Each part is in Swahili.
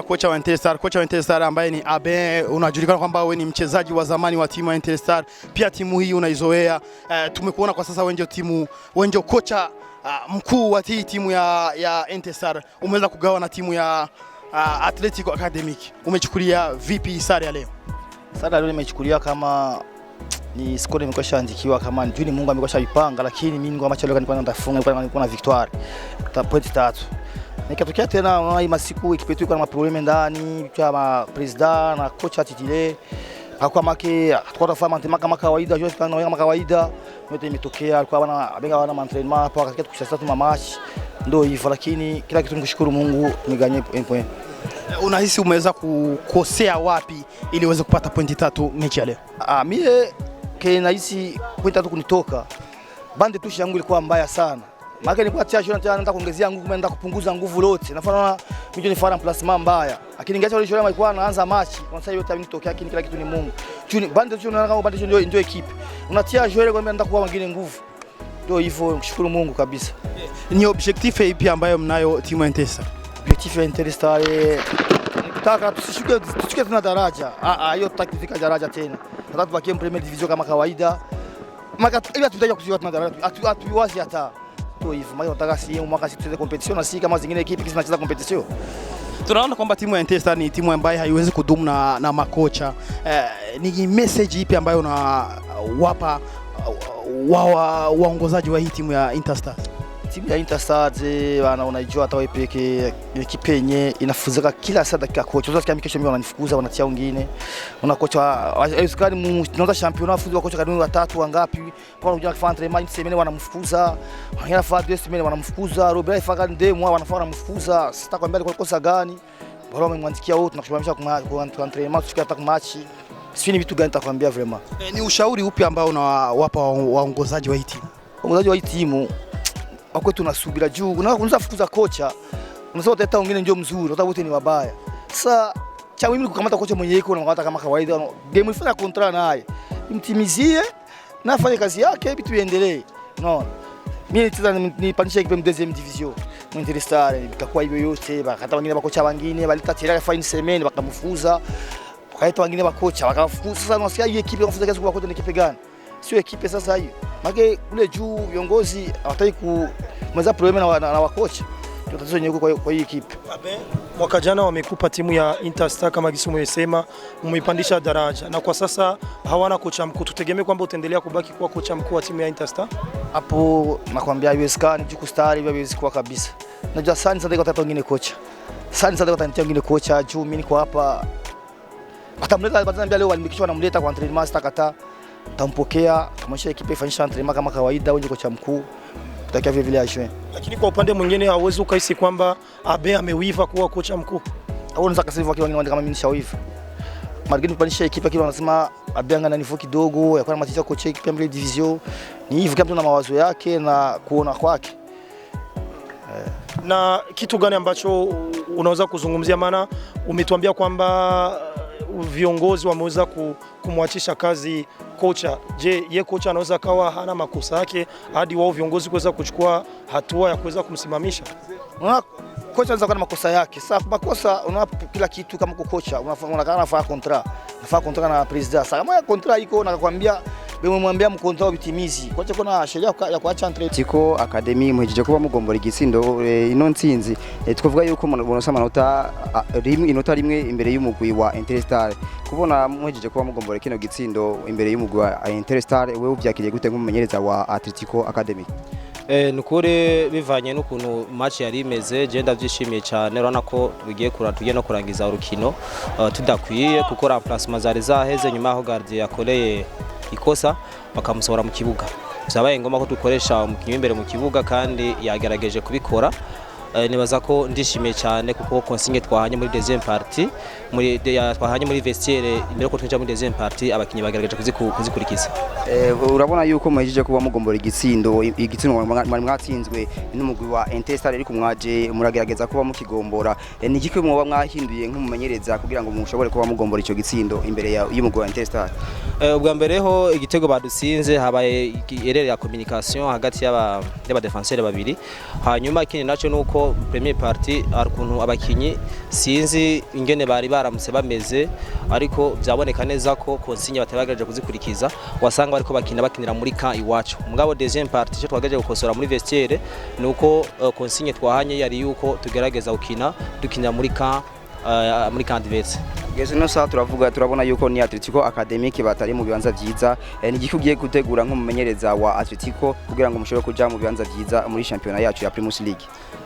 Kocha wa Interstar ambaye ni Abin, unajulikana kwamba wewe ni mchezaji wa zamani wa timu ya Interstar, pia timu hii unaizoea. Tumekuona kwa sasa wenjo kocha mkuu wa timu ya Interstar, umeweza kugawa na timu ya Atletico Academic. Umechukulia vipi sare ya leo? Sare leo nimechukulia kama ni score imekwishaandikiwa, kama ni Mungu amekwishaipanga, lakini mimi ngoma chalo nilikuwa nitafunga, nilikuwa na victoire point 3. Nikatokea tena masiku ikipetu kwa maprobleme ndani kwa president na kocha titile hakuwa make tukota fama kama kawaida, jua kama kawaida yote imetokea. Alikuwa wana entraînement hapo katika tukisha tu match ndio hivyo, lakini kila kitu nikushukuru Mungu tumeganya point. Unahisi umeweza kukosea wapi ili uweze kupata point 3 mechi ya leo? Mimi nahisi point 3 kunitoka bande tushi yangu ilikuwa mbaya sana. Maana nilikuwa tiacho nataka kuongezea nguvu, nataka kupunguza nguvu lote. Nafaana mimi ni fara placement mbaya. Lakini ingawa walishorea ilikuwa anaanza match, kwa sababu yote nitokea, lakini kila kitu ni Mungu. Bande tu unaona kama bande ndio equipe. Unatia joueur kwa nataka kuwa wengine nguvu. Ndio hivyo, mshukuru Mungu kabisa. Ni objectif ipi ambayo mnayo timu ya Interstar? Objectif ya Interstar nataka tusishuke tena daraja. Hiyo tutakifika daraja tena. Nataka tubakie premier division kama kawaida. Maka hivi tutaje kuziwa tena daraja. Atuiwazi hata. Ndio hivyo, maana nataka si mwaka tucheze competition na si kama zingine equipe zinacheza competition. Tunaona kwamba timu ya Interstar ni timu ambayo haiwezi kudumu na makocha. Ni message ipi ambayo unawapa waongozaji wa hii timu ya Interstar? Timu ya Interstar unajua hata wewe peke equipe yenyewe inafuzika kila saa dakika kocha. Sasa kama kesho mimi wananifukuza wanatia wengine. Una kocha askari tunaanza champion afuzi kocha kaduni watatu wangapi? Kwa unajua kufanya entraînement semene wanamfukuza. Wengine fanya 2 semene wanamfukuza. Robert Faga ndemo wanamfukuza. Sitakwambia alikuwa kosa gani. Bora wamemwandikia wote tunakushimamisha kwa entraînement tufikia hata match. Sisi ni vitu gani nitakwambia vraiment. Ni ushauri upi ambao unawapa waongozaji wa hii timu? Waongozaji wa hii timu wako tunasubira juu. Unaweza fukuza kocha. Unasema utaleta wengine ndio mzuri, hata wote ni wabaya. Sasa cha muhimu kukamata kocha mwenye yuko na mkamata kama kawaida. Game ifanya contrat naye. Mtimizie na afanye kazi yake vitu viendelee. No. Mimi nitaka nipandishe equipe deuxième division. Interstar itakuwa hivyo yote, hata wengine makocha wengine walita tira fine semaine wakamfukuza. Wakaita wengine makocha wakafukuza. Sasa unasikia hii equipe inafuza kazi kwa kocha ni equipe gani? Sio equipe sasa hiyo. Maana kule juu viongozi hawataki kumaliza problema na wakocha. Ndio tatizo yenyewe kwa hii equipe. Mwaka jana wamekupa timu ya Interstar kama gisi umesema, umeipandisha daraja na kwa sasa hawana kocha mkuu. Tutegemea kwamba utaendelea kubaki kuwa kocha mkuu wa timu ya Interstar? Hapo nakwambia haiwezekani, juu Star hivi haiwezi kuwa kabisa. Najua sana sasa kwa wengine kocha. Sana sasa kwa wengine kocha juu mimi niko hapa. Atamleta kwa sababu leo walimikishwa namleta kwa entraînement stakata. Tampokea kama equipe ifanyisha entraînement kama kawaida, wenye kocha mkuu tutakia vile vile aishwe. Lakini kwa upande mwingine hauwezi ukahisi kwamba Abin amewiva kuwa kocha mkuu. Au unaweza kusema kwa wengine kama mimi nishawiva. Margeni kupanisha equipe kile wanasema Abin ana nifu kidogo, yakona matatizo kocha equipe mbele division. Ni hivyo kama tuna mawazo yake na kuona kwake. Na kitu gani ambacho unaweza kuzungumzia, maana umetuambia kwamba viongozi wameweza kumwachisha kazi kocha. Je, ye kocha anaweza kawa hana makosa yake hadi wao viongozi kuweza kuchukua hatua ya kuweza kumsimamisha? Unaona kocha anaweza kuwa na makosa yake. Sasa makosa unaona kila kitu kama kocha unafanya contrat na president. Sasa kama contrat iko na kukwambia bemwambia mkontrao bitimizi. Kocha kuna sheria ya kuacha Atletico Academy muhejeje kuba mugombora igisindo ino ntsinzi. Tukavuga yuko bonasama inota rimwe imbere y'umugwi wa Interstar. Kubona muhejeje kuba mugombora kino gitsindo imbere y'umugwi wa Interstar, wewe ubyakiriye gute nk'umumenyereza wa Atletico Academy? Nukuri bivanye n'ukuntu match yari imeze, je ndavyishimiye cyane. Urana ko tugiye no kurangiza urukino tudakwiye kuko remplacement zari zaheze nyuma aho gardien yakoreye ikosa bakamusohora mu kibuga. Zabaye ngoma ko dukoresha umukinnyi imbere mu kibuga kandi yagerageje kubikora. nibaza ko ndishimiye cyane kuko consigne twahanye muri deuxième partie twahanye muri vestiaire imbere ko twinjira muri deuxième partie abakinyi bagaragaje kuzikurikiza. Urabona yuko muhejeje kuba mugombora igitsindo mwari mwatsinzwe n'umugwi wa Interstar ariko mwaje muragerageza kuba mukigombora, ni igiki mwoba mwahinduye nk'umumenyereza kugira ngo mushobore kuba mugombora ico gitsindo imbere y'umugwi wa Interstar? Ubwa mbere ho igitego badusinze habaye erreur ya communication hagati y'aba defenseurs babiri, hanyuma ikindi naco nuko premier partie arkuntu abakinyi sinzi ingene bari baramutse bameze, ariko byaboneka neza ko consigne batabagaje kuzikurikiza, wasanga bariko bakinira muri camp iwacu. Mugabo deuxième partie cyo twagaje gukosora muri vestiaire nuko consigne twahanye yari yuko tugerageza dukinira muri camp adverse. Geze no saa turabona yuko ni Atletico Academic batari mu bibanza vyiza, ni igiki ugiye gutegura nk'umumenyereza wa Atletico kugira ngo mushobore kuja mu bibanza vyiza muri championnat yacu ya Primus League?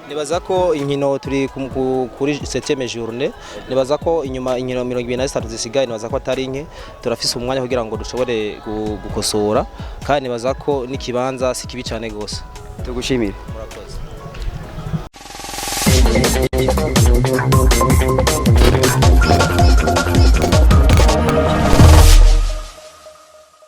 Nibaza ko inkino turi kuri 7e journée, nibaza ko inyuma inkino 23 zisigaye, nibaza ko atari nke, turafise umwanya kugira ngo dushobore gukosora, kandi nibaza ko n'ikibanza si kibi cyane gose. Tugushimire. Murakoze.